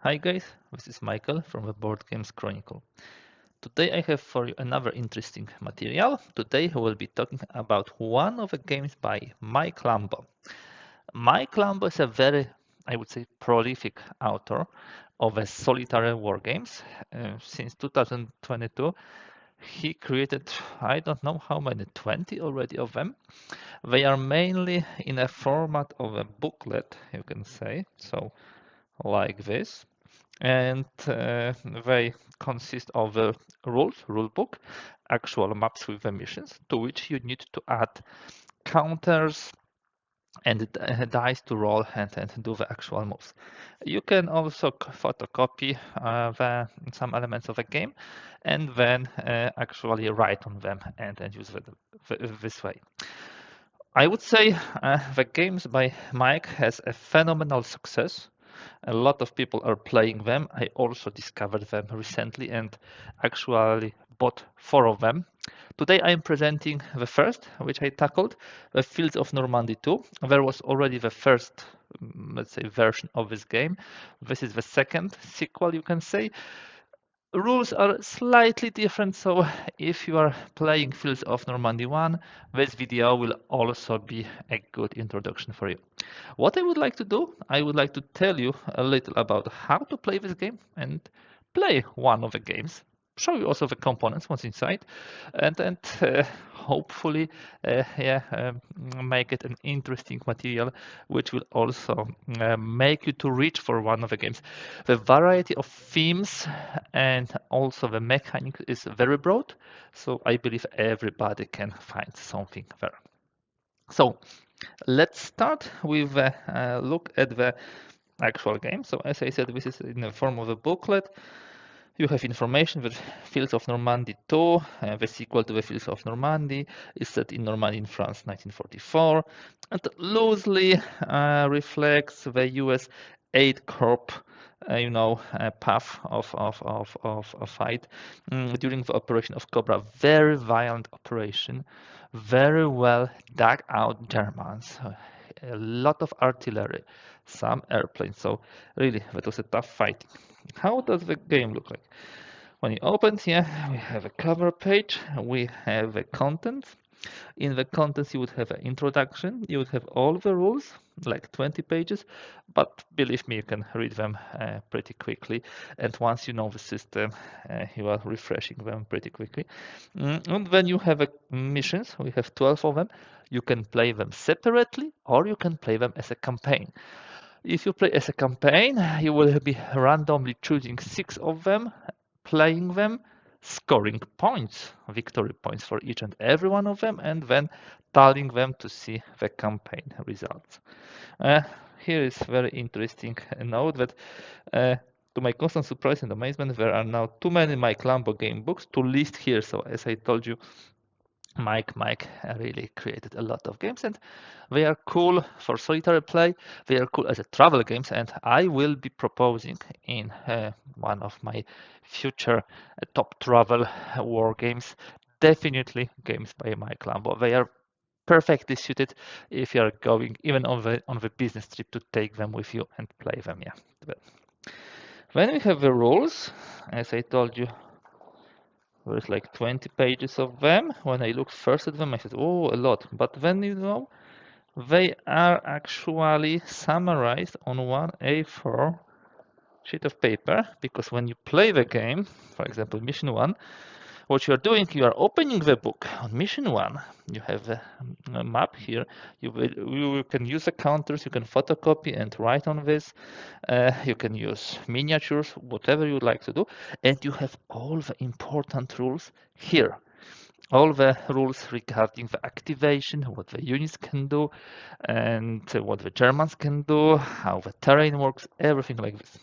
Hi guys, this is Michael from the Board Games Chronicle. Today I have for you another interesting material. Today we will be talking about one of the games by Mike Lambo. Mike Lambo is a very, I would say, prolific author of a solitary war games. Since 2022, he created, I don't know how many, 20 already of them. They are mainly in a format of a booklet, you can say, so like this, and they consist of a rule book, actual maps with the missions, to which you need to add counters and dice to roll and do the actual moves. You can also photocopy some elements of a game and then actually write on them and use this way. I would say the games by Mike has a phenomenal success. A lot of people are playing them. I also discovered them recently and actually bought 4 of them. Today I am presenting the first, which I tackled, the Fields of Normandy 2. There was already the first, let's say, version of this game. This is the second sequel, you can say. Rules are slightly different, so if you are playing Fields of Normandy 1, this video will also be a good introduction for you. What I would like to do, I would like to tell you a little about how to play this game and play one of the games. Show you also the components, what's inside, and hopefully, make it an interesting material, which will also make you to reach for one of the games. The variety of themes and also the mechanics is very broad, so I believe everybody can find something there. So let's start with a look at the actual game. So as I said, this is in the form of a booklet. You have information that Fields of Normandy 2, the sequel to the Fields of Normandy, is set in Normandy in France 1944, and loosely reflects the US 8 Corps path of a fight during the operation of Cobra. Very violent operation, very well dug out Germans, a lot of artillery, some airplanes. So really, that was a tough fight. How does the game look like? When you open here, we have a cover page, we have the contents. In the contents, you would have an introduction, you would have all the rules, like 20 pages, but believe me, you can read them pretty quickly. And once you know the system, you are refreshing them pretty quickly. And then you have missions, we have 12 of them. You can play them separately, or you can play them as a campaign. If you play as a campaign, you will be randomly choosing 6 of them, playing them, scoring points, victory points for each and every one of them, and then tallying them to see the campaign results. Here is very interesting note that to my constant surprise and amazement, there are now too many Mike Lambo game books to list here. So as I told you, Mike really created a lot of games, and they are cool for solitary play. They are cool as a travel games, and I will be proposing in one of my future top travel war games, definitely games by Mike Lambo. They are perfectly suited if you are going even on the business trip to take them with you and play them. Yeah. But when we have the rules, as I told you, there's like 20 pages of them. When I looked first at them, I said, oh, a lot. But then, they are actually summarized on one A4 sheet of paper, because when you play the game, for example, mission 1, what you are doing, you are opening the book. On mission 1, you have a map here. You can use the counters, you can photocopy and write on this. You can use miniatures, whatever you would like to do. And you have all the important rules here. All the rules regarding the activation, what the units can do, and what the Germans can do, how the terrain works, everything like this.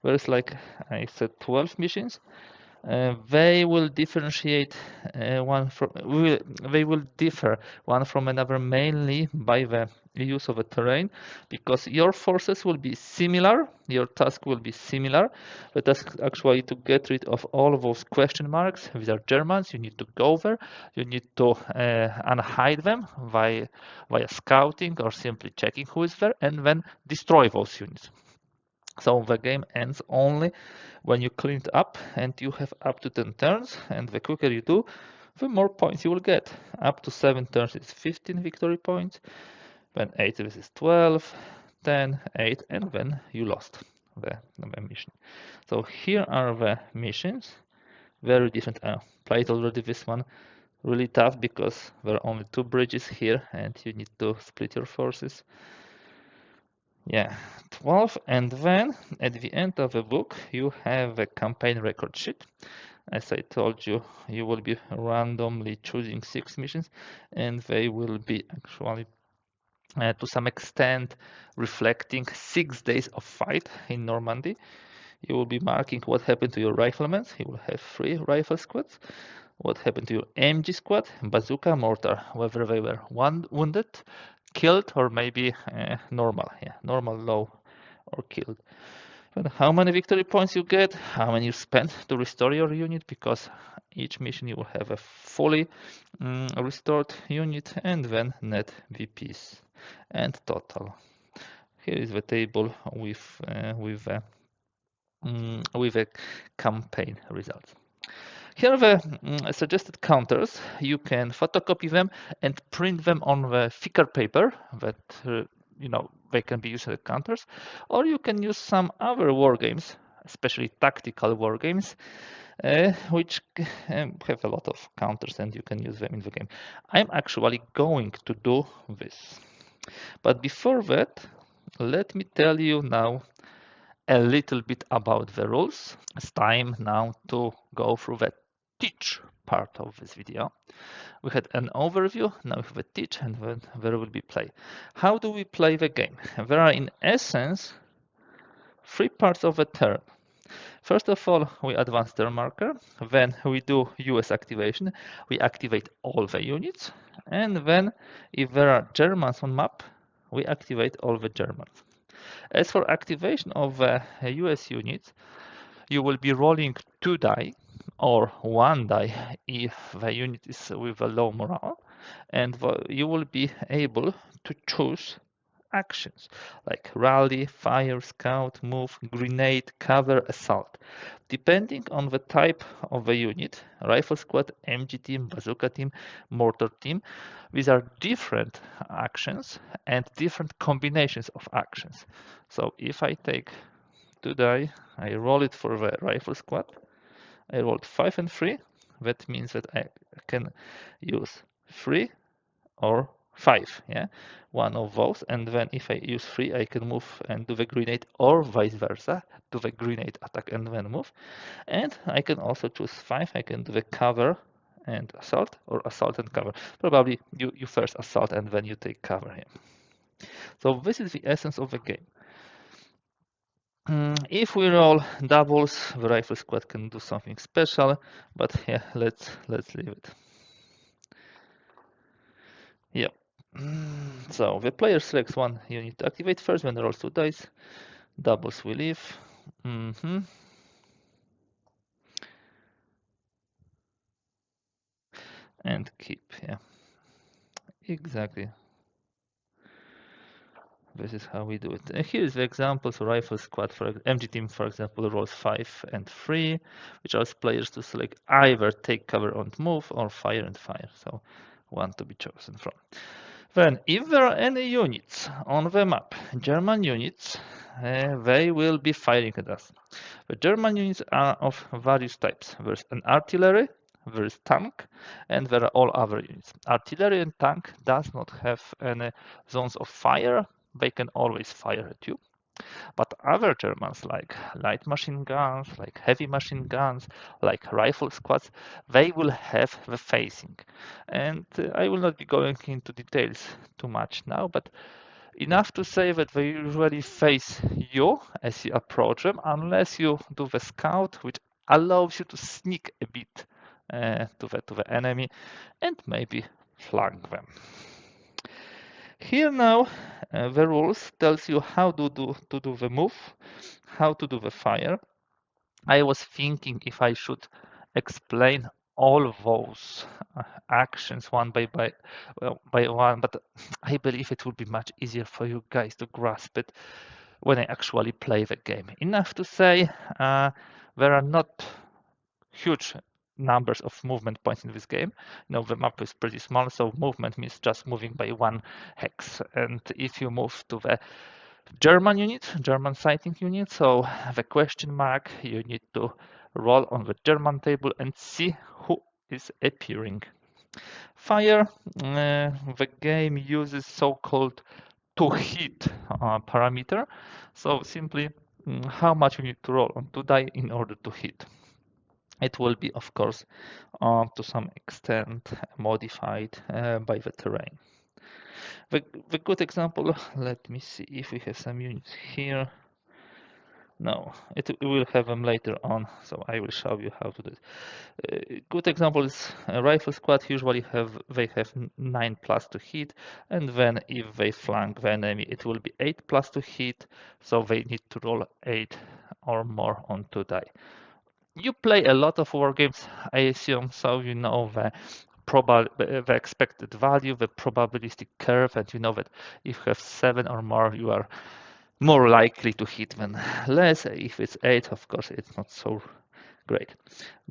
There's, like I said, 12 missions. They will differentiate they will differ one from another mainly by the use of a terrain, because your forces will be similar, your task will be similar. The task actually to get rid of all of those question marks. These are Germans. You need to go there. You need to unhide them via scouting or simply checking who is there, and then destroy those units. So the game ends only when you clean it up and you have up to 10 turns, and the quicker you do, the more points you will get. Up to 7 turns is 15 victory points, then 8 this is 12, 10, 8, and then you lost the mission. So here are the missions, very different. I played already this one, really tough because there are only 2 bridges here and you need to split your forces. Yeah, 12, and then at the end of the book you have a campaign record sheet. As I told you, you will be randomly choosing 6 missions, and they will be actually to some extent reflecting 6 days of fight in Normandy. You will be marking what happened to your riflemen. You will have 3 rifle squads. What happened to your MG squad, bazooka, mortar, whether they were wounded, killed, or maybe normal, normal, low, or killed. And how many victory points you get, how many you spend to restore your unit, because each mission you will have a fully restored unit, and then net VPs and total. Here is the table with a campaign results. Here are the suggested counters. You can photocopy them and print them on the thicker paper that they can be used as counters, or you can use some other war games, especially tactical war games, which have a lot of counters and you can use them in the game. I'm actually going to do this. But before that, let me tell you now a little bit about the rules. It's time now to go through the teach part of this video. We had an overview, now we have a teach, and then there will be play. How do we play the game? There are in essence 3 parts of the turn. First of all, we advance turn marker, then we do US activation, we activate all the units, and then if there are Germans on map, we activate all the Germans. As for activation of the US units, you will be rolling 2 die or 1 die if the unit is with a low morale, and you will be able to choose actions like rally, fire, scout, move, grenade, cover, assault. Depending on the type of the unit, rifle squad, MG team, bazooka team, mortar team, these are different actions and different combinations of actions. So if I take 2 die, I roll it for the rifle squad, I rolled 5 and 3. That means that I can use 3 or 5, one of those, and then if I use 3, I can move and do the grenade, or vice versa, do the grenade attack and then move. And I can also choose 5, I can do the cover and assault, or assault and cover. Probably you first assault and then you take cover here. So this is the essence of the game. If we roll doubles, the rifle squad can do something special, but yeah, let's leave it. Yep. So the player selects 1 unit to activate first, then rolls 2 dice. Doubles we leave. And keep, exactly. This is how we do it. And here is the example. So rifle squad for MG team, for example, rolls 5 and 3, which allows players to select either take cover and move or fire and fire. So 1 to be chosen from. Then, if there are any units on the map, German units, they will be firing at us. The German units are of various types. There's an artillery, there is tank, and there are all other units. Artillery and tank does not have any zones of fire. They can always fire at you. But other Germans, like light machine guns, like heavy machine guns, like rifle squads, they will have the facing. And I will not be going into details too much now, but enough to say that they usually face you as you approach them, unless you do the scout, which allows you to sneak a bit to the enemy and maybe flank them. Here now, the rules tells you how to do the move, how to do the fire. I was thinking if I should explain all those actions one by one, but I believe it would be much easier for you guys to grasp it when I actually play the game. Enough to say there are not huge numbers of movement points in this game. The map is pretty small, so movement means just moving by one hex. And if you move to the German sighting unit, so the question mark, you need to roll on the German table and see who is appearing. Fire, the game uses so-called to hit parameter, so simply how much you need to roll on to die in order to hit. It will be, of course, to some extent modified by the terrain. The good example, let me see if we have some units here. No, it will have them later on, so I will show you how to do it. Good example is a rifle squad. Usually they have 9 plus to hit, and then if they flank the enemy, it will be 8 plus to hit, so they need to roll 8 or more on to die. You play a lot of war games, I assume, so you know the expected value, the probabilistic curve, and you know that if you have 7 or more, you are more likely to hit than less. If it's 8, of course, it's not so great.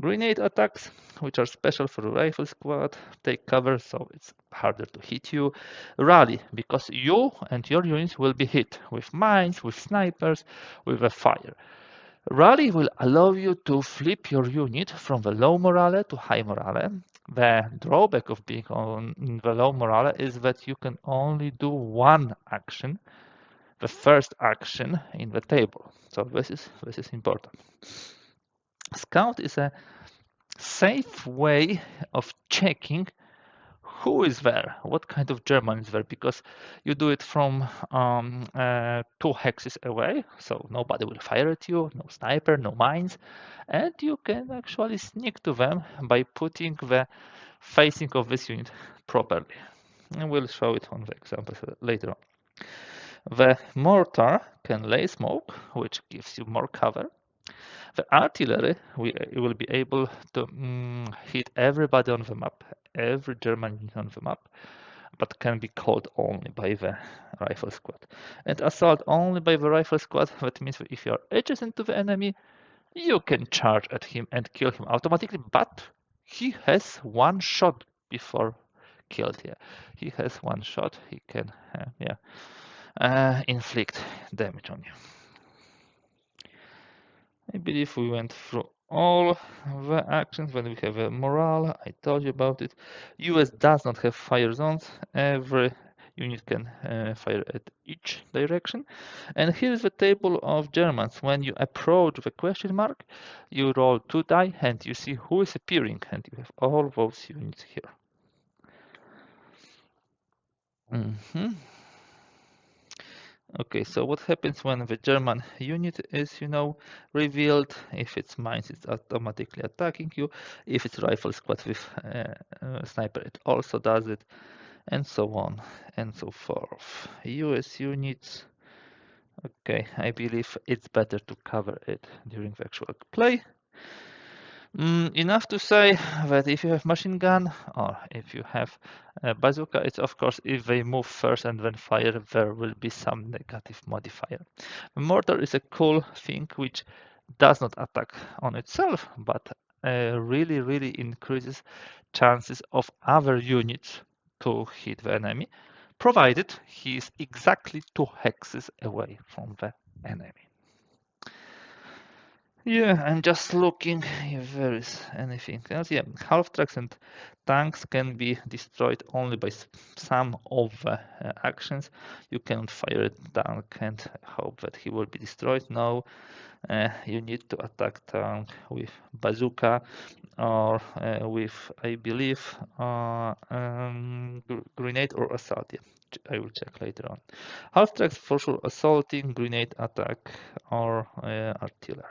Grenade attacks, which are special for the rifle squad, take cover, so it's harder to hit you. Rally, because you and your units will be hit with mines, with snipers, with a fire. Rally will allow you to flip your unit from the low morale to high morale. The drawback of being on the low morale is that you can only do one action, the first action in the table. So this is important. Scout is a safe way of checking who is there, what kind of German is there, because you do it from 2 hexes away, so nobody will fire at you, no sniper, no mines, and you can actually sneak to them by putting the facing of this unit properly. And we'll show it on the examples later on. The mortar can lay smoke, which gives you more cover. The artillery will be able to hit everybody on the map, every German unit on the map, but can be called only by the rifle squad. And assault only by the rifle squad, that means that if you are adjacent to the enemy, you can charge at him and kill him automatically, but he has one shot before killed. Yeah, he has one shot. He can, inflict damage on you. I believe we went through all the actions. When we have a morale, I told you about it. US does not have fire zones. Every unit can fire at each direction. And here is the table of Germans. When you approach the question mark, you roll 2 die and you see who is appearing, and you have all those units here. Okay, so what happens when the German unit is, revealed? If it's mines, it's automatically attacking you. If it's rifle squad with sniper, it also does it, and so on and so forth. US units. Okay, I believe it's better to cover it during the actual play. Enough to say that if you have machine gun or if you have a bazooka, it's of course if they move first and then fire, there will be some negative modifier. The mortar is a cool thing which does not attack on itself, but really increases chances of other units to hit the enemy, provided he is exactly 2 hexes away from the enemy. Yeah, I'm just looking if there is anything else. Yeah, half tracks and tanks can be destroyed only by some of the actions. You cannot fire a tank and hope that he will be destroyed. No, you need to attack tank with bazooka or with, I believe, grenade or assault. Yeah, I will check later on. Half tracks for sure assaulting, grenade attack, or artillery.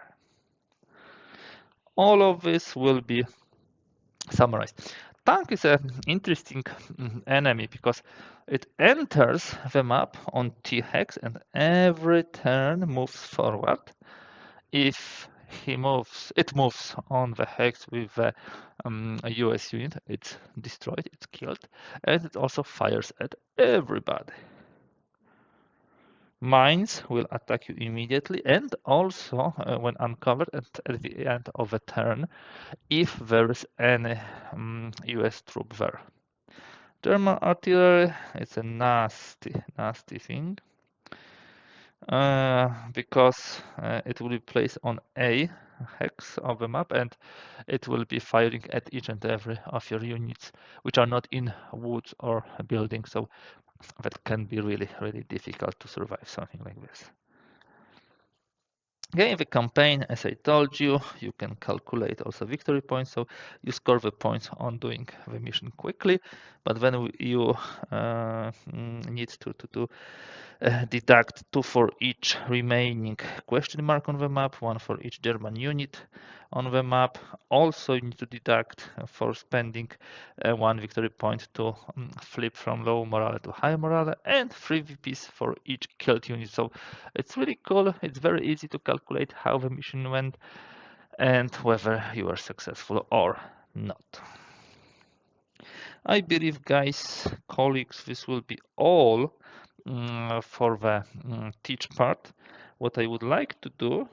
All of this will be summarized. Tank is an interesting enemy because it enters the map on T hex and every turn moves forward. If it moves on the hex with a US unit, it's destroyed, it's killed, and it also fires at everybody. Mines will attack you immediately and also when uncovered at the end of a turn if there is any US troop there. German artillery, it's a nasty thing because it will be placed on a hex of the map and it will be firing at each and every of your units which are not in woods or buildings, so that can be really difficult to survive something like this. Okay, in the campaign, as I told you, you can calculate also victory points. So you score the points on doing the mission quickly, but when you need to deduct 2 for each remaining question mark on the map, 1 for each German unit on the map. Also, you need to deduct for spending 1 victory point to flip from low morale to high morale, and 3 VPs for each killed unit. So it's really cool. It's very easy to calculate how the mission went and whether you are successful or not. I believe, guys, colleagues, this will be all for the teach part. What I would like to do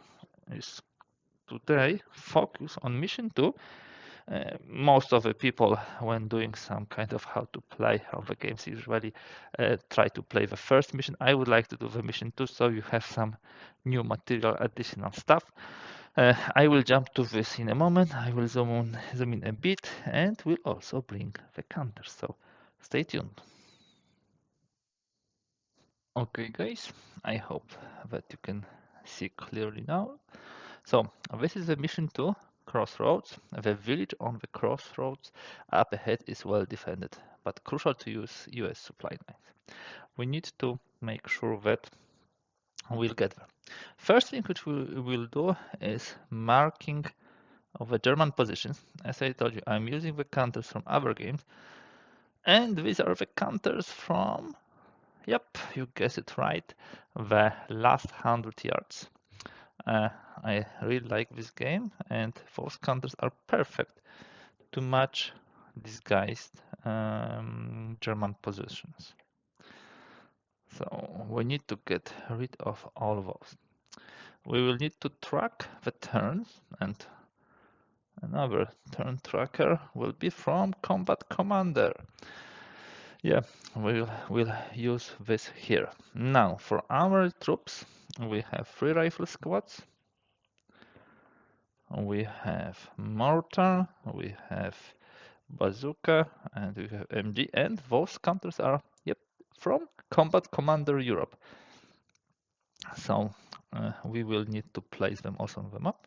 is today focus on mission 2. Most of the people, when doing some kind of how to play of the games, usually try to play the first mission. I would like to do the mission 2, so you have some new material, additional stuff. I will jump to this in a moment. I will zoom in a bit, and will also bring the counters. So stay tuned. Okay, guys, I hope that you can see clearly now. So this is the mission 2, Crossroads. The village on the crossroads up ahead is well defended, but crucial to use US supply lines. We need to make sure that we'll get there. First thing which we will do is marking of the German positions. As I told you, I'm using the counters from other games, and these are the counters from, yep, you guessed it right, the last 100 yards. I really like this game, and those counters are perfect to match disguised German positions. So we need to get rid of all of those. We will need to track the turns, and another turn tracker will be from Combat Commander. Yeah, we'll use this here. Now, for our troops, we have 3 rifle squads. We have mortar, we have bazooka, and we have MG, and those counters are, yep, from Combat Commander Europe. So we will need to place them also on the map.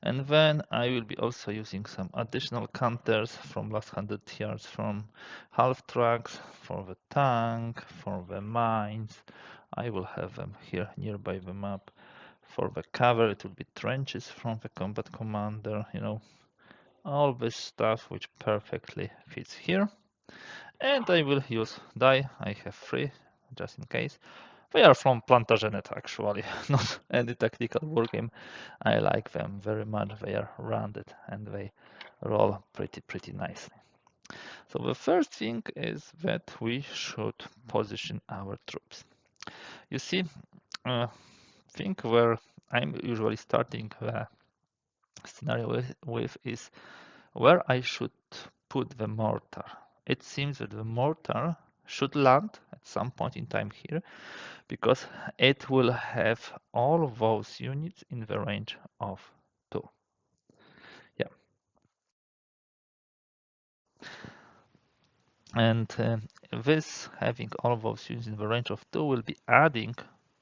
And then I will be also using some additional counters from last 100 yards, from half tracks, for the tank, for the mines. I will have them here nearby the map. For the cover, it will be trenches from the Combat Commander, you know, all this stuff which perfectly fits here. And I will use die. I have 3 just in case. They are from Plantagenet actually, not any tactical wargame. I like them very much. They are rounded and they roll pretty nicely. So the first thing is that we should position our troops. You see, think where I'm usually starting the scenario with is where I should put the mortar. It seems that the mortar should land at some point in time here, because it will have all of those units in the range of 2. Yeah. And this having all of those units in the range of 2 will be adding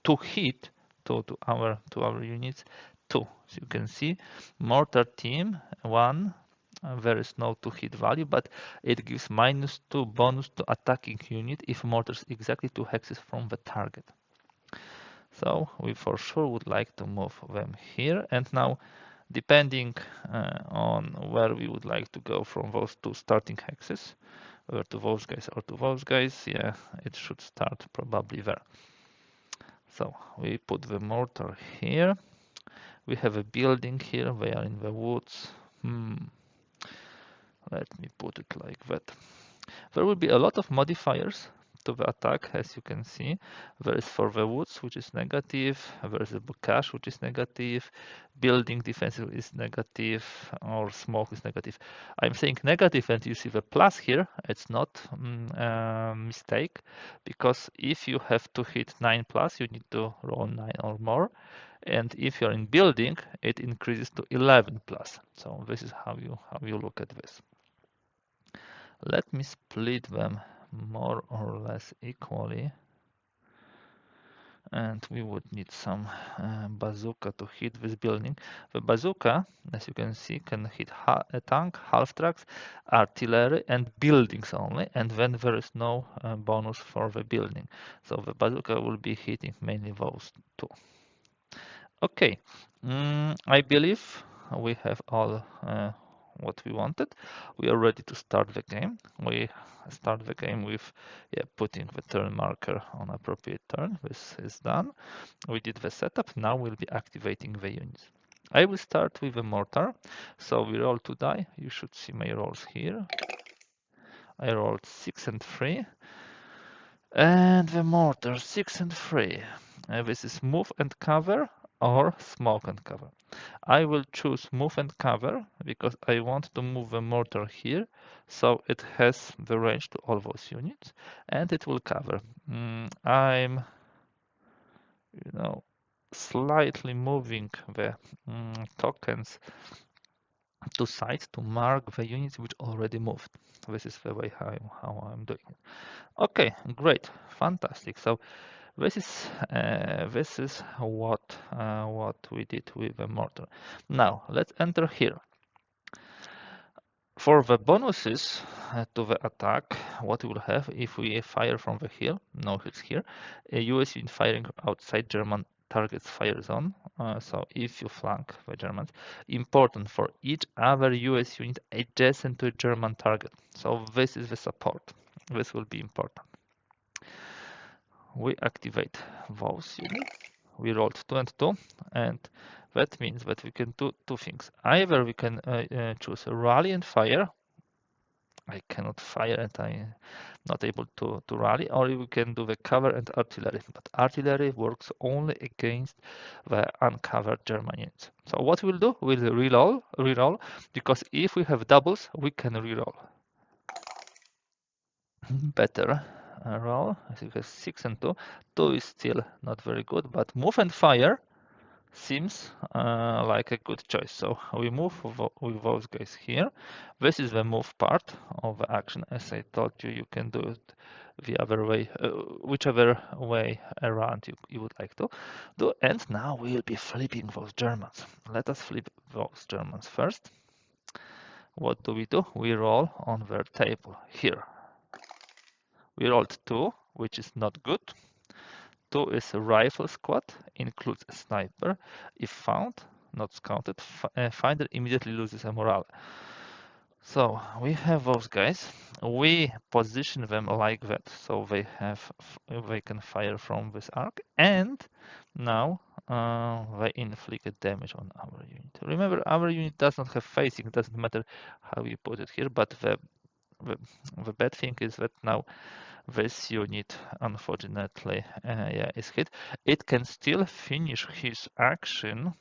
2 hit to our units 2. So you can see mortar team 1, there is no 2 hit value, but it gives -2 bonus to attacking unit if mortars exactly 2 hexes from the target. So we for sure would like to move them here. And now, depending on where we would like to go from those 2 starting hexes, whether to those guys or to those guys, yeah, it should start probably there. So we put the mortar here. We have a building here. They are in the woods. Let me put it like that. There will be a lot of modifiers to the attack, as you can see. There is for the woods, which is negative. There is a cache, which is negative. Building defensive is negative, or smoke is negative. I'm saying negative, and you see the plus here. It's not a mistake, because if you have to hit 9 plus, you need to roll 9 or more. And if you're in building, it increases to 11 plus. So this is how you look at this. Let me split them more or less equally. And we would need some bazooka to hit this building. The bazooka, as you can see, can hit a tank, half tracks, artillery, and buildings only. And then there is no bonus for the building. So the bazooka will be hitting mainly those two. Okay, I believe we have all what we wanted. We are ready to start the game. We start the game with putting the turn marker on appropriate turn. This is done. We did the setup. Now we'll be activating the units. I will start with a mortar. So we roll 2 die. You should see my rolls here. I rolled 6 and 3. And the mortar 6 and 3. This is move and cover or smoke and cover. I will choose move and cover because I want to move the mortar here so it has the range to all those units and it will cover. I'm slightly moving the tokens to sides to mark the units which already moved. This is the way how I'm doing it. Okay, great, fantastic. So this is what we did with the mortar. Now let's enter here. For the bonuses to the attack, what we will have if we fire from the hill, no hits here, a US unit firing outside German target's fire zone. So if you flank the Germans, important for each other US unit adjacent to a German target. So this is the support. This will be important. We activate those units. We rolled 2 and 2, and that means that we can do two things. Either we can choose a rally and fire. I cannot fire and I'm not able to rally, or we can do the cover and artillery. But artillery works only against the uncovered German units. So what we'll do, we'll reroll, because if we have doubles, we can reroll. Better roll. I think it's 6 and 2. 2 is still not very good, but move and fire seems like a good choice. So we move with those guys here. This is the move part of the action. As I told you, you can do it the other way, whichever way around you would like to do. And now we will be flipping those Germans. Let us flip those Germans first. What do? We roll on their table here. We rolled 2, which is not good. 2 is a rifle squad, includes a sniper. If found, not scouted, finder immediately loses a morale. So we have those guys. We position them like that, so they can fire from this arc, and now they inflict damage on our unit. Remember, our unit does not have facing. It doesn't matter how you put it here, but the bad thing is that now this unit unfortunately is hit. It can still finish his action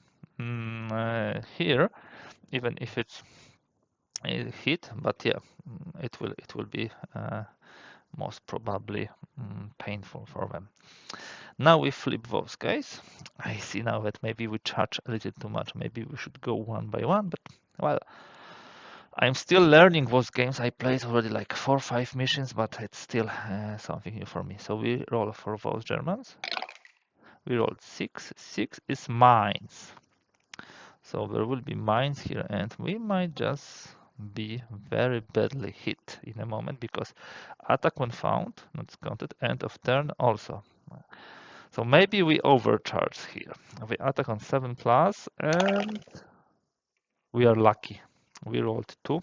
here, even if it's hit, but yeah, it will be most probably painful for them. Now we flip those guys. I see now that maybe we charge a little too much. Maybe we should go one by one, but well, I'm still learning those games. I played already like 4 or 5 missions, but it's still something new for me. So we roll for those Germans. We rolled 6. 6 is mines. So there will be mines here, and we might just be very badly hit in a moment because attack when found, not counted, end of turn also. So maybe we overcharge here. We attack on 7 plus, and we are lucky. We rolled 2.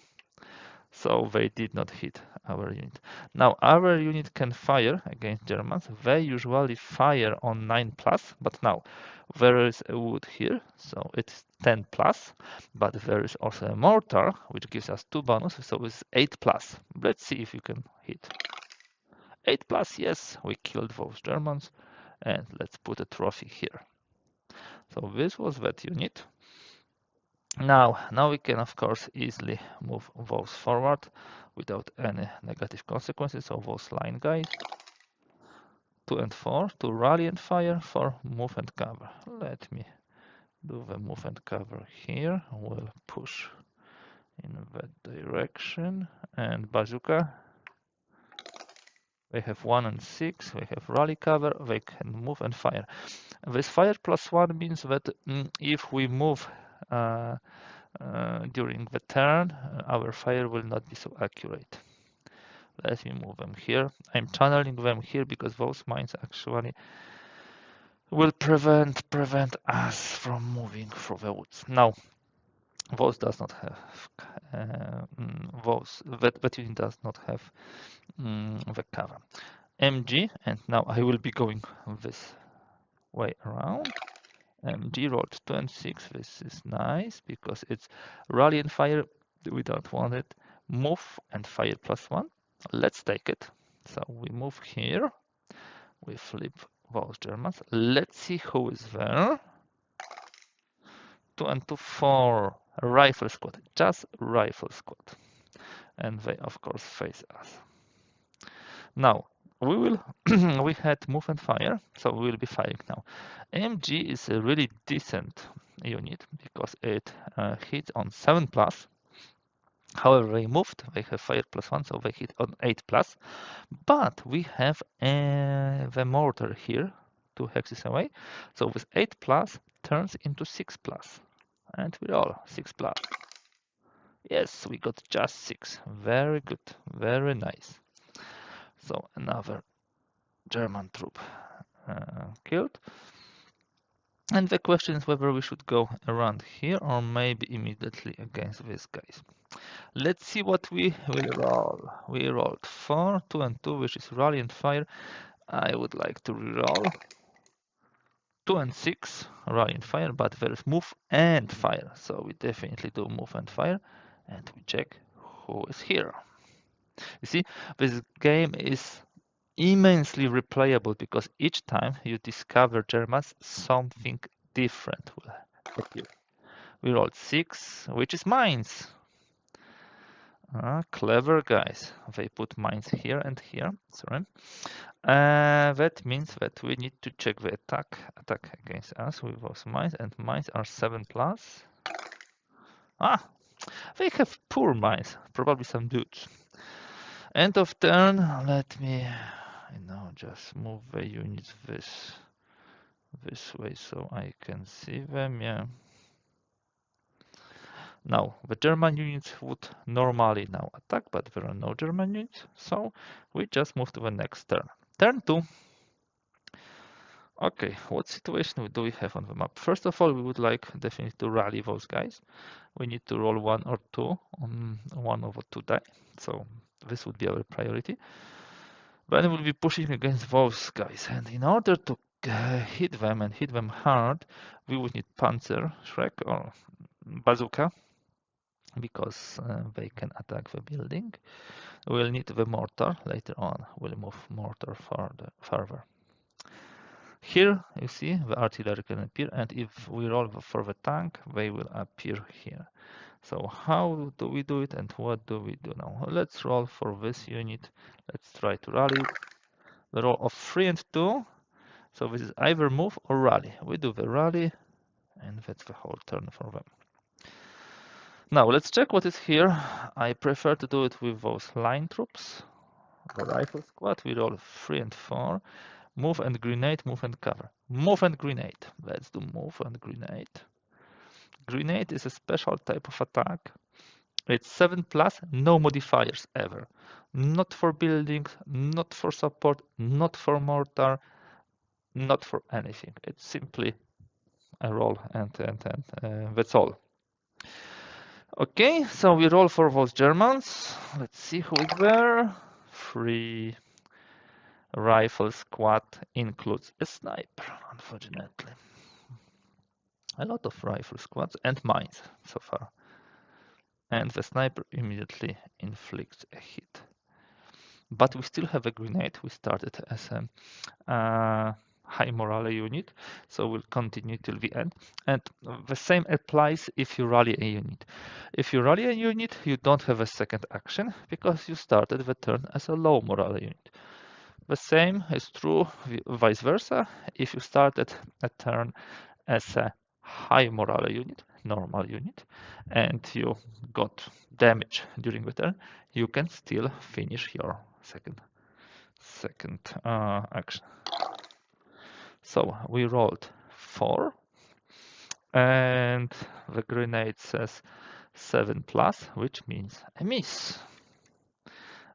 So they did not hit our unit. Now our unit can fire against Germans. They usually fire on 9 plus, but now there is a wood here, so it's 10 plus, but there is also a mortar, which gives us 2 bonus, so it's 8 plus. Let's see if you can hit. 8 plus, yes, we killed those Germans. And let's put a trophy here. So this was that unit. Now we can, of course, easily move those forward without any negative consequences of those line guys. 2 and 4 to rally and fire for move and cover. Let me do the move and cover here. We'll push in that direction. And bazooka. They have 1 and 6. They have rally cover. They can move and fire. This fire +1 means that if we move during the turn, our fire will not be so accurate. Let me move them here. I'm channeling them here because those mines actually will prevent us from moving through the woods. Now, those does not have that unit does not have the cover. MG, and now I will be going this way around. MG rolled 2 and 6. This is nice because it's rally and fire. We don't want it. Move and fire +1. Let's take it. So we move here. We flip those Germans. Let's see who is there. 2 and 2, 4. Rifle squad. Just rifle squad. And they, of course, face us. Now, we will we had move and fire, so we will be firing now. MG is a really decent unit because it hits on 7 plus. However, they moved, they have fire +1, so they hit on 8 plus. But we have the mortar here, 2 hexes away. So with 8 plus turns into 6 plus. And we roll 6 plus. Yes, we got just 6. Very good, very nice. So another German troop killed. And the question is whether we should go around here or maybe immediately against these guys. Let's see what we will roll. We rolled 4, 2 and 2, which is rally and fire. I would like to reroll 2 and 6, rally and fire, but there is move and fire. So we definitely do move and fire. And we check who is here. You see, this game is immensely replayable because each time you discover Germans, something different will appear. We rolled 6, which is mines. Clever guys. They put mines here and here. Sorry. That means that we need to check the attack against us with those mines, and mines are 7 plus. They have poor mines, probably some dudes. End of turn. Let me just move the units this way so I can see them. Yeah. Now the German units would normally now attack, but there are no German units, so we just move to the next turn. Turn 2. Okay, what situation do we have on the map? First of all, we would like definitely to rally those guys. We need to roll 1 or 2 on 1 over 2 die, so this would be our priority. Then we'll be pushing against those guys, and in order to hit them and hit them hard, we would need Panzer, Shrek, or Bazooka, because they can attack the building. We'll need the mortar later on. We'll move mortar further. Here you see the artillery can appear, and if we roll for the tank, they will appear here. So how do we do it and what do we do now? Let's roll for this unit. Let's try to rally. The roll of 3 and 2. So this is either move or rally. We do the rally, and that's the whole turn for them. Now let's check what is here. I prefer to do it with those line troops. The rifle squad, we roll 3 and 4. Move and grenade, move and cover. Move and grenade. Let's do move and grenade. Grenade is a special type of attack. It's 7 plus, no modifiers ever. Not for buildings, not for support, not for mortar, not for anything. It's simply a roll and that's all. Okay, so we roll for those Germans. Let's see who is there. 3 rifle squad includes a sniper, unfortunately. A lot of rifle squads and mines so far. And the sniper immediately inflicts a hit. but we still have a grenade. We started as a high morale unit, so we'll continue till the end. And the same applies if you rally a unit. If you rally a unit, you don't have a second action because you started the turn as a low morale unit. The same is true vice versa. If you started a turn as a high morale unit, normal unit, and you got damage during the turn, you can still finish your second action. So we rolled 4, and the grenade says 7 plus, which means a miss,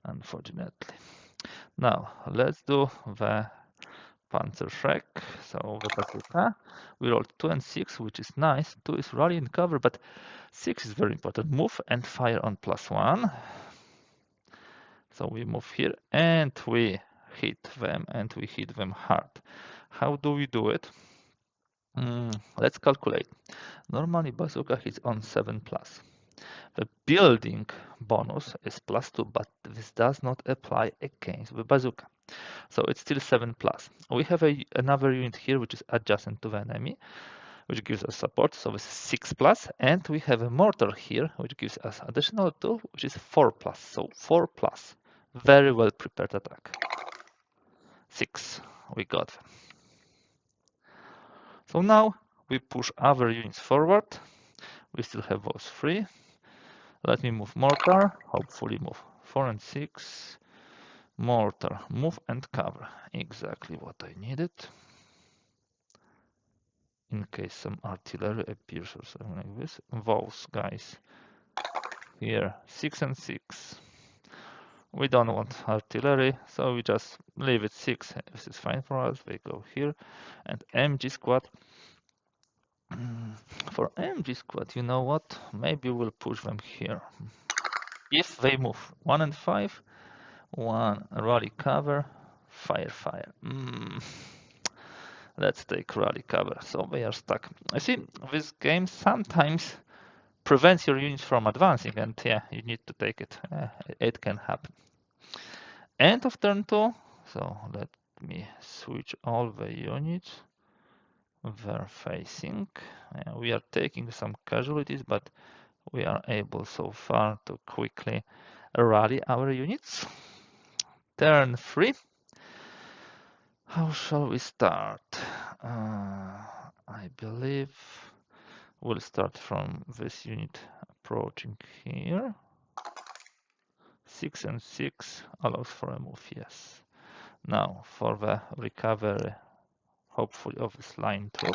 unfortunately. Now let's do the Panzerschreck, so the bazooka. We rolled 2 and 6, which is nice. 2 is rally and cover, but 6 is very important. Move and fire on +1. So we move here and we hit them, and we hit them hard. How do we do it? Let's calculate. Normally bazooka hits on 7 plus. The building bonus is +2, but this does not apply against the bazooka. So it's still 7 plus. We have another unit here which is adjacent to the enemy, which gives us support, so this is 6 plus, and we have a mortar here which gives us additional 2, which is 4 plus. So 4 plus. Very well prepared attack. 6. We got them. So now we push other units forward. We still have those 3. Let me move mortar, hopefully move 4 and 6. Mortar, move and cover. Exactly what I needed. In case some artillery appears or something like this. Those guys here, 6 and 6. We don't want artillery, so we just leave it 6. This is fine for us. They go here. And MG squad. For MG squad, you know what? Maybe we'll push them here. If they move 1 and 5, 1 rally cover, fire. Let's take rally cover. So they are stuck. I see this game sometimes prevents your units from advancing, and yeah, you need to take it. It can happen. End of turn 2. So let me switch all the units. They're facing. We are taking some casualties, but we are able so far to quickly rally our units. Turn 3. How shall we start? I believe we'll start from this unit approaching here. 6 and 6 allows for a move, yes. Now for the recovery, hopefully, of this line troop.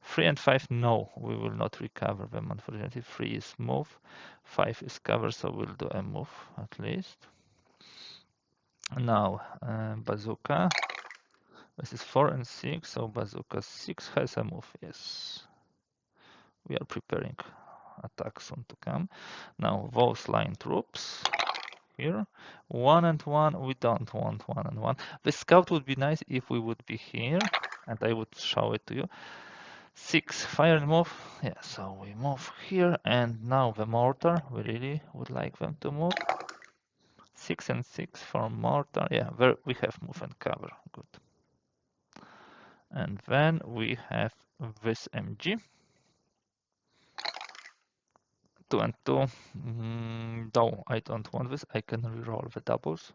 3 and 5, no, we will not recover them, unfortunately. 3 is move, 5 is cover, so we'll do a move at least. Now, bazooka. This is 4 and 6, so bazooka 6 has a move, yes. We are preparing attack soon to come. Now, those line troops here. 1 and 1, we don't want 1 and 1. The scout would be nice if we would be here, and I would show it to you. 6, fire and move. Yeah, so we move here, and now the mortar. We really would like them to move. 6 and 6 for mortar. Yeah, there we have move and cover. Good. And then we have this MG. 2 and 2. No, I don't want this. I can reroll the doubles.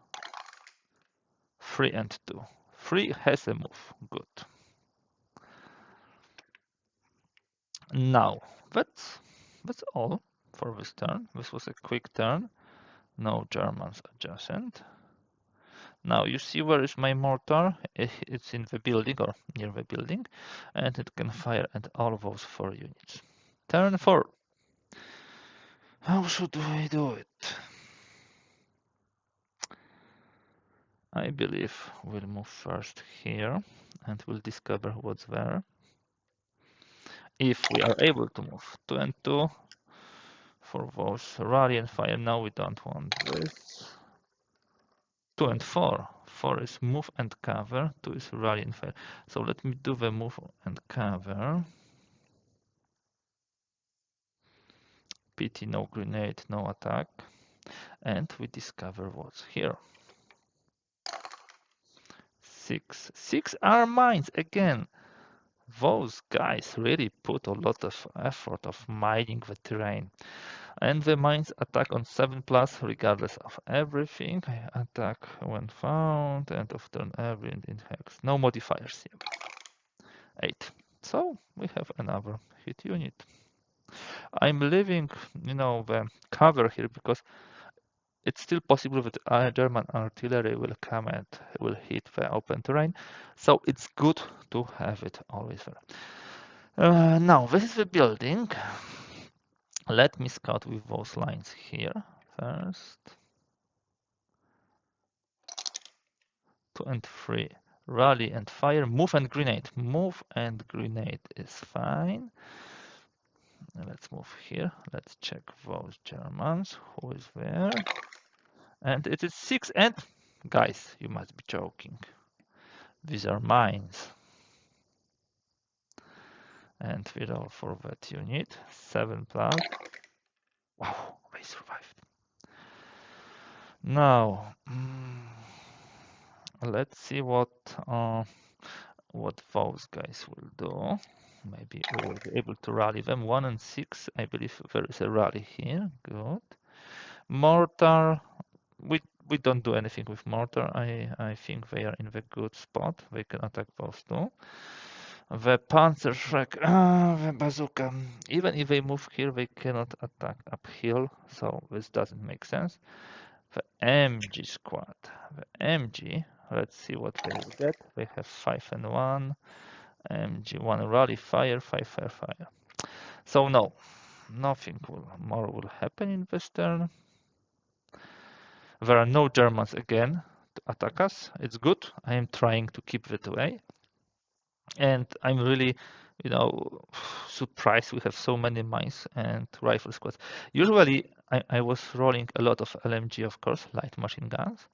3 and 2. 3 has a move. Good. Now, that's all for this turn. This was a quick turn. No Germans adjacent. Now you see where is my mortar? It's in the building or near the building, and it can fire at all of those 4 units. Turn 4. How should we do it? I believe we'll move first here, and we'll discover what's there. If we are able to move 2 and 2 for those rally and fire. Now we don't want this. 2 and 4. 4 is move and cover. 2 is rally and fire. So let me do the move and cover. PT, no grenade, no attack. And we discover what's here. 6. 6 are mines again. Those guys really put a lot of effort of mining the terrain. And the mines attack on 7 plus regardless of everything. Attack when found, end of turn every in hex. No modifiers here. 8. So we have another hit unit. I'm leaving, the cover here because it's still possible that German artillery will come and will hit the open terrain. So it's good to have it always there. Now, this is the building. Let me scout with those lines here first. 2 and 3. Rally and fire. Move and grenade. Move and grenade is fine. Let's move here. Let's check those Germans. Who is there? And it is 6 and... Guys, you must be joking. These are mines. And we roll for that unit. 7 plus. Wow, they survived. Now, let's see what those guys will do. Maybe we will be able to rally them. 1 and 6. I believe there is a rally here. Good. Mortar. We don't do anything with mortar. I think they are in the good spot. They can attack those two. The Panzerschreck, the bazooka. Even if they move here, they cannot attack uphill, so this doesn't make sense. The MG squad. The MG, let's see what they will get. They have 5 and 1. MG 1 rally fire, 5 fire fire. So no, nothing more will happen in this turn. There are no Germans again to attack us. It's good. I am trying to keep it away. And I'm really, surprised we have so many mines and rifle squads. Usually, I was rolling a lot of LMG, of course, light machine guns,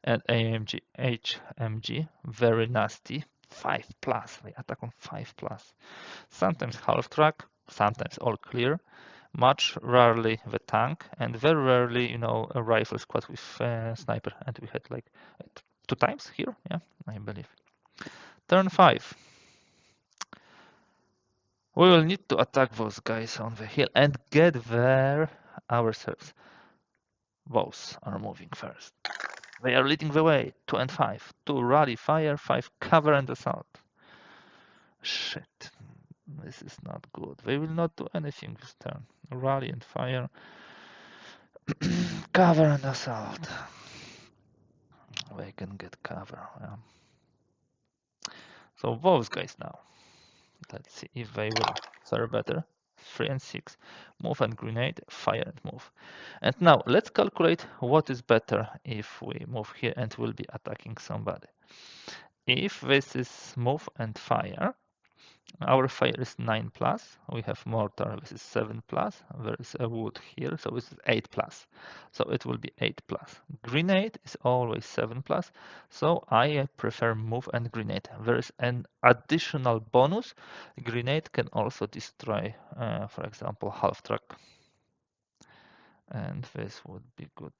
and AMG, HMG, very nasty, 5 plus. They attack on 5 plus. Sometimes half track, sometimes all clear. Much rarely the tank, and very rarely, a rifle squad with sniper. And we had like 2 times here, yeah, I believe. Turn 5. We will need to attack those guys on the hill and get there ourselves. Those are moving first. They are leading the way. 2 and 5. 2 rally fire, 5 cover and assault. Shit. This is not good. They will not do anything this turn. Rally and fire. Cover and assault. They can get cover. Yeah. So those guys now. Let's see if they will fare better. 3 and 6. Move and grenade, fire and move. And now let's calculate what is better if we move here and we'll be attacking somebody. If this is move and fire, our fire is 9 plus. We have mortar, this is 7 plus. There is a wood here, so this is 8 plus. So it will be 8 plus. Grenade is always 7 plus. So I prefer move and grenade. There is an additional bonus. Grenade can also destroy, for example, half track. And this would be good.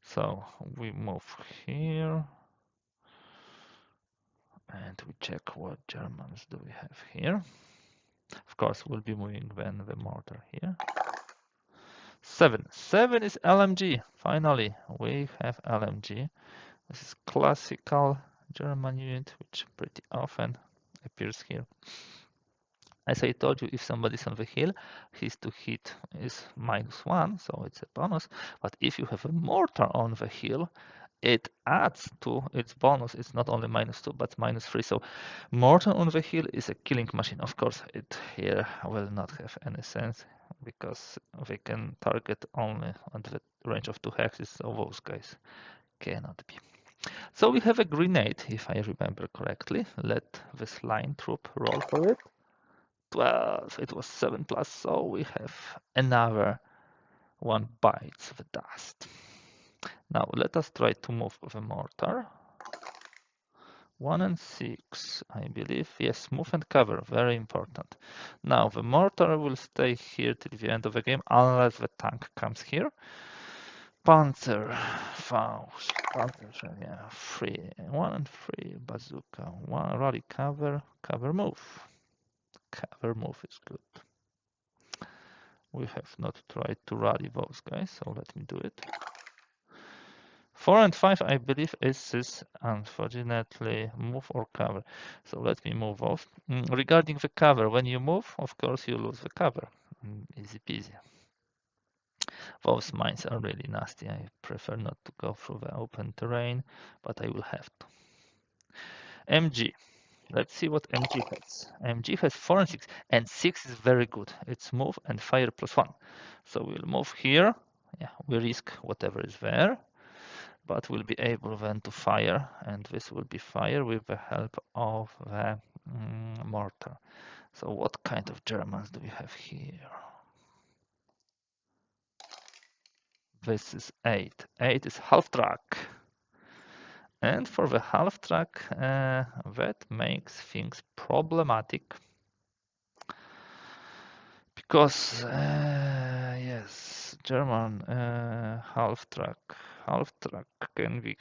So we move here. And we check what Germans do we have here. Of course, we'll be moving then the mortar here. 7. 7 is LMG. Finally, we have LMG. This is classical German unit, which pretty often appears here. As I told you, if somebody's on the hill, his to hit is -1, so it's a bonus. But if you have a mortar on the hill, it adds to its bonus. It's not only -2, but -3. So mortar on the hill is a killing machine. Of course, it here will not have any sense because they can target only on the range of 2 hexes, so those guys cannot be. So we have a grenade, if I remember correctly. Let this line troop roll for it. 12, it was 7 plus, so we have another one bites the dust. Now let us try to move with a mortar. 1 and 6, I believe. Yes, move and cover, very important. Now the mortar will stay here till the end of the game, unless the tank comes here. Panzer, Faust, Panzer, yeah, 3, 1 and 3, bazooka, 1, rally cover move. Cover move is good. We have not tried to rally those guys, so let me do it. 4 and 5, I believe, is this, unfortunately, move or cover. So let me move off. Regarding the cover, when you move, of course, you lose the cover. Easy peasy. Those mines are really nasty. I prefer not to go through the open terrain, but I will have to. MG. Let's see what MG has. MG has 4 and 6, and 6 is very good. It's move and fire +1. So we'll move here. Yeah, we risk whatever is there, but we'll be able then to fire, and this will be fire with the help of the mortar. So what kind of Germans do we have here? This is 8. 8 is half track. And for the half track, that makes things problematic. Because, yes, German half track can be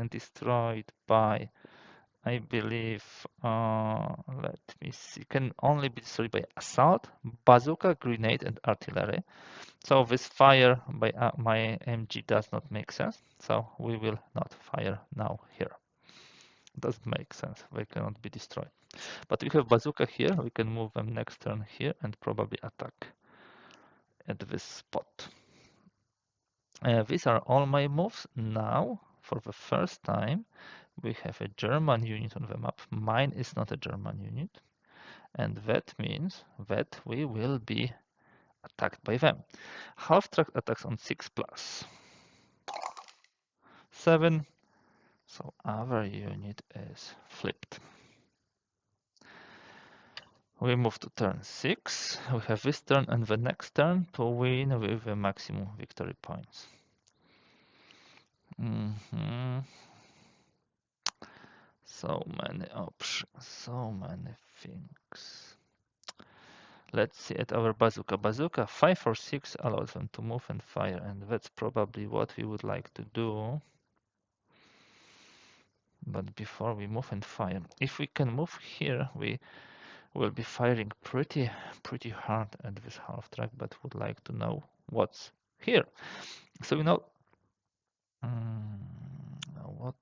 destroyed by, I believe, let me see, can only be destroyed by assault, bazooka, grenade, and artillery. So this fire by my MG does not make sense. So we will not fire now here. Doesn't make sense. They cannot be destroyed. But we have bazooka here. We can move them next turn here and probably attack at this spot. These are all my moves. Now, for the first time, we have a German unit on the map. Mine is not a German unit. And that means that we will be attacked by them. Half track attacks on 6+. 7. So our unit is flipped. We move to turn 6. We have this turn and the next turn to win with the maximum victory points. So many options, so many things. Let's see at our bazooka. Bazooka 5 or 6 allows them to move and fire, and that's probably what we would like to do. But before we move and fire, if we can move here, we will be firing pretty hard at this half track, but would like to know what's here. So you know what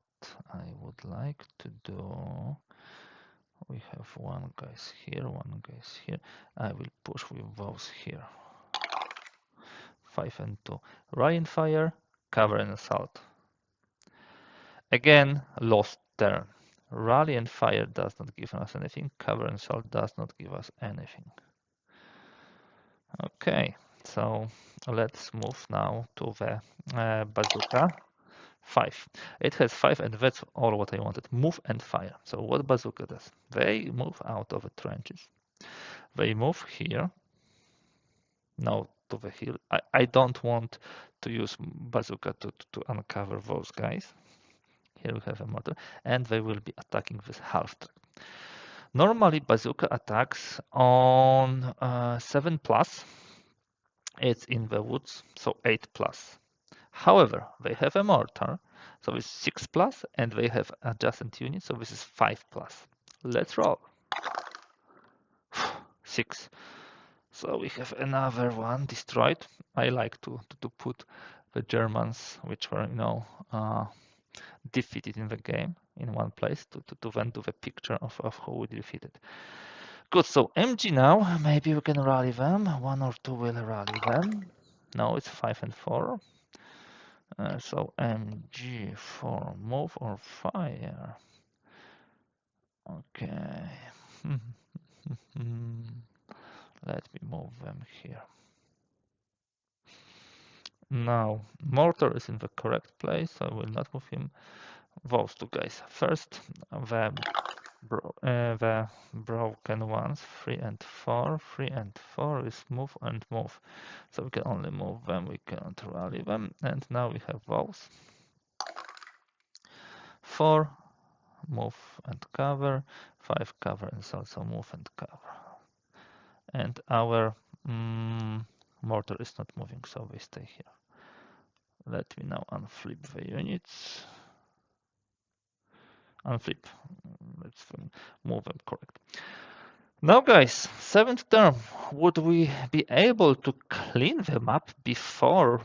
I would like to do. We have one guys here, one guys here. I will push with those here. 5 and 2. Ryan fire, cover and assault. Again, lost turn. Rally and fire does not give us anything. Cover and assault does not give us anything. Okay, so let's move now to the bazooka. 5. It has 5, and that's all what I wanted. Move and fire. So what bazooka does? They move out of the trenches. They move here. Now to the hill. I don't want to use bazooka to uncover those guys. Here we have a mortar, and they will be attacking this half track. Normally, bazooka attacks on 7+. It's in the woods, so 8+. However, they have a mortar, so it's 6+, and they have adjacent units, so this is 5+. Let's roll. 6. So we have another one destroyed. I like to put the Germans, which were, defeated in the game, in one place to then do the picture of who we defeated. Good, so MG now, maybe we can rally them. 1 or 2 will rally them. No, it's 5 and 4. So MG for move or fire. Okay. Let me move them here. Now, mortar is in the correct place, so I will not move him. Those two guys first. The broken ones, 3 and 4. 3 and 4 is move and move. So we can only move them, we cannot rally them. And now we have those. 4, move and cover. 5, cover and also move and cover. And our mortar is not moving, so we stay here. Let me now unflip the units. Unflip. Let's move them correct. Now, guys, 7th turn. Would we be able to clean the map before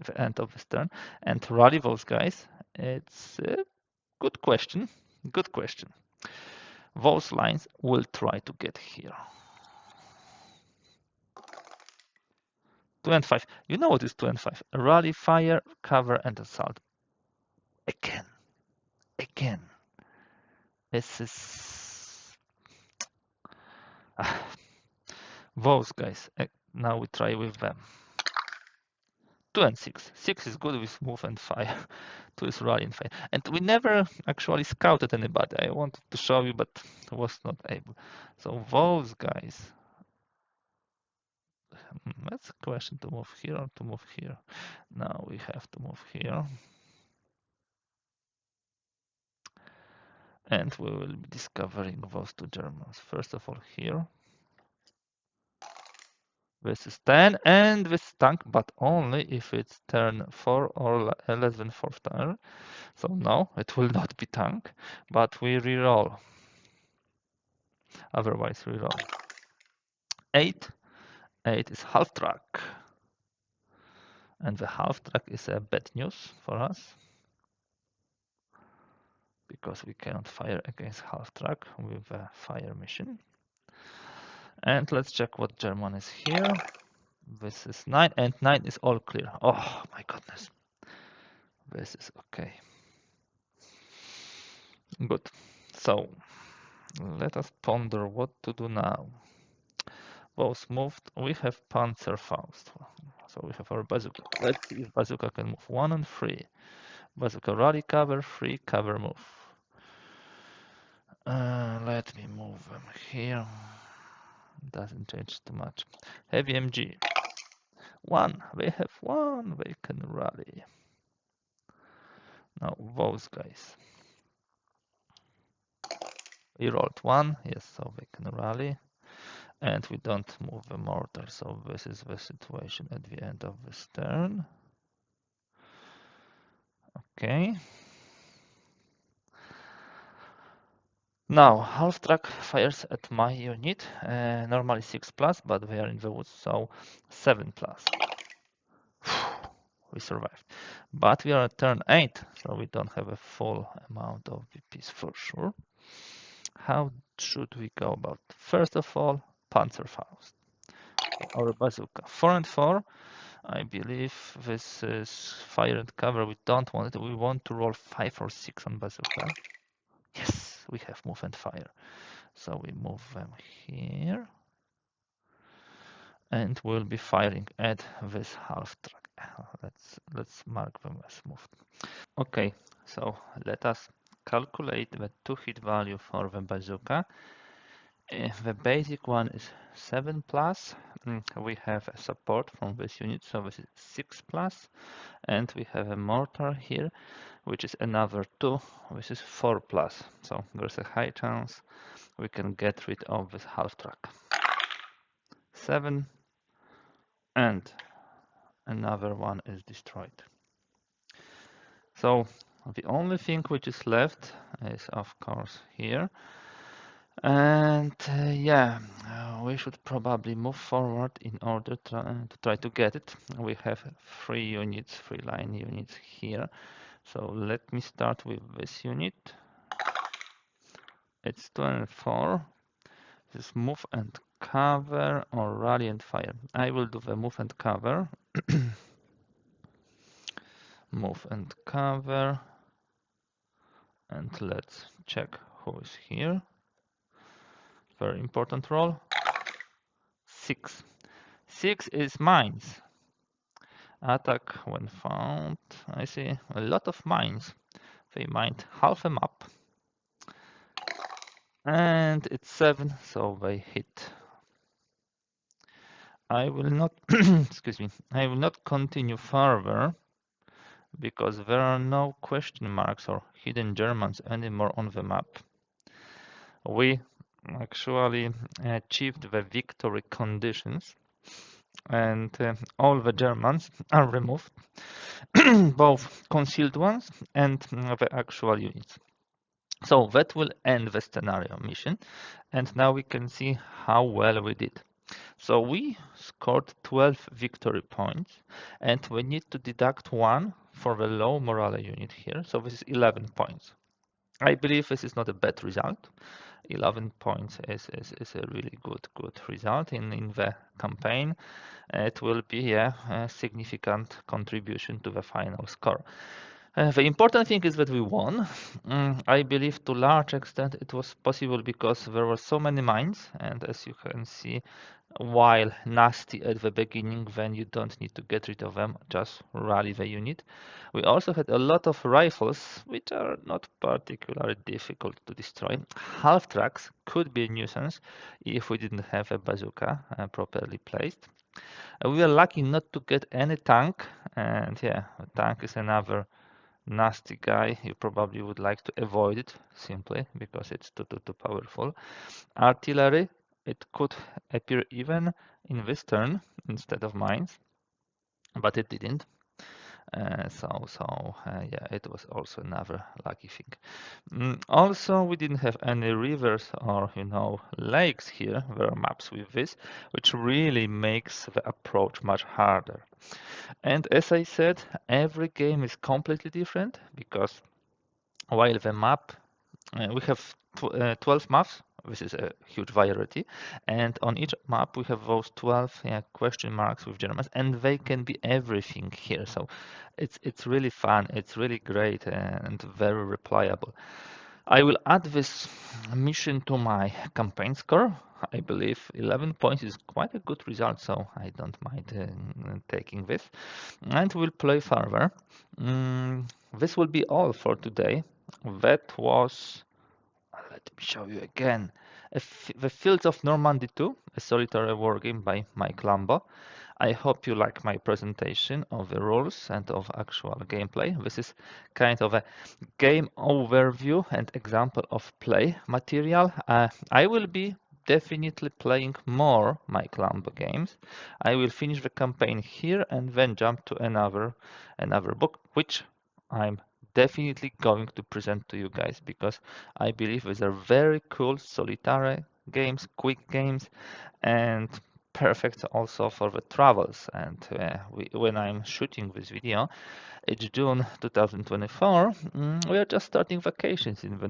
the end of this turn and rally those guys? It's a good question. Good question. Those lines will try to get here. 2 and 5. You know what is 2 and 5? Rally, fire, cover, and assault. Again. This is those guys. Now we try with them. 2 and 6. 6 is good with move and fire. 2 is rally and fire. And we never actually scouted anybody. I wanted to show you, but was not able. So those guys. That's a question, to move here or to move here. Now we have to move here. And we will be discovering those two Germans. First of all, here. This is 10 and this tank, but only if it's turn 4 or less than 4th turn. So no, it will not be tank, but we reroll. Otherwise, reroll. 8. 8 is half track. And the half track is a bad news for us, because we cannot fire against half track with a fire mission. And let's check what German is here. This is 9, and 9 is all clear. Oh my goodness. This is okay. Good. So let us ponder what to do now. Both moved. We have Panzerfaust. So we have our bazooka. Let's see if bazooka can move 1 and 3. Bazooka rally, cover, 3, cover, move. Let me move them here. Doesn't change too much. Heavy MG. 1. They have 1. They can rally. Now those guys. We rolled 1. Yes, so they can rally. And we don't move the mortar. So this is the situation at the end of this turn. Okay. Now, half track fires at my unit, normally 6+, but they are in the woods, so 7+. We survived. But we are at turn 8, so we don't have a full amount of VPs for sure. How should we go about? First of all, Panzerfaust, our bazooka. 4 and 4. I believe this is fire and cover. We don't want it. We want to roll 5 or 6 on bazooka. Yes, we have move and fire. So we move them here. And we'll be firing at this half track. Let's mark them as moved. Okay, so let us calculate the 2-hit value for the bazooka. The basic one is 7+. We have a support from this unit, so this is 6+. And we have a mortar here, which is another 2, which is 4+. So there's a high chance we can get rid of this half track. 7, and another one is destroyed. So the only thing which is left is, of course, here. And we should probably move forward in order to try to get it. We have 3 units, 3 line units here. So let me start with this unit. It's 2 and 4. This is move and cover or rally and fire. I will do the move and cover. Move and cover. And let's check who is here. Very important roll. 6. 6 is mines. Attack when found. I see a lot of mines. They mined half a map. And it's 7, so they hit. I will not excuse me. I will not continue further because there are no question marks or hidden Germans anymore on the map. We actually achieved the victory conditions. and all the Germans are removed, both concealed ones and the actual units. So that will end the scenario mission, and now we can see how well we did. So we scored 12 victory points, and we need to deduct one for the low morale unit here. So this is 11 points. I believe this is not a bad result. 11 points is a really good result in the campaign. It will be a significant contribution to the final score. The important thing is that we won. I believe to large extent it was possible because there were so many mines, and as you can see, while nasty at the beginning, then you don't need to get rid of them, just rally the unit. We also had a lot of rifles, which are not particularly difficult to destroy. Half tracks could be a nuisance if we didn't have a bazooka properly placed. We were lucky not to get any tank, and yeah, a tank is another nasty guy. You probably would like to avoid it simply because it's too powerful. Artillery, it could appear even in this turn instead of mines, but it didn't. Yeah, it was also another lucky thing. Also, we didn't have any rivers or lakes here. There are maps with this, which really makes the approach much harder. And as I said, every game is completely different because while the map we have 12 maps. This is a huge variety, and on each map we have those 12 question marks with Germans, and they can be everything here. So it's really fun. It's really great and very replayable. I will add this mission to my campaign score. I believe 11 points is quite a good result, so I don't mind taking this. And we'll play further. This will be all for today. That was, let me show you again, The Fields of Normandy 2, a solitary wargame by Mike Lambo. I hope you like my presentation of the rules and of actual gameplay. This is kind of a game overview and example of play material. I will be definitely playing more Mike Lambo games. I will finish the campaign here and then jump to another book, which I'm definitely going to present to you guys because I believe these are very cool solitary games, quick games, and perfect also for the travels. And when I'm shooting this video, it's June 2024. We are just starting vacations in the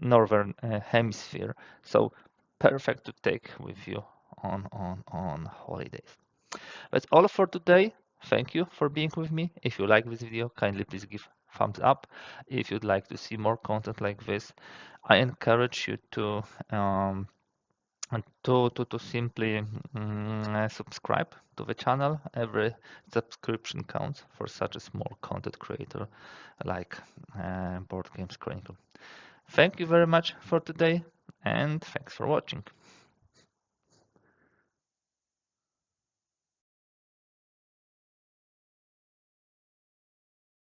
northern hemisphere, so perfect to take with you on holidays. That's all for today. Thank you for being with me. If you like this video, kindly please give thumbs up. If you'd like to see more content like this, I encourage you to simply subscribe to the channel. Every subscription counts for such a small content creator like Board Games Chronicle. Thank you very much for today, and thanks for watching.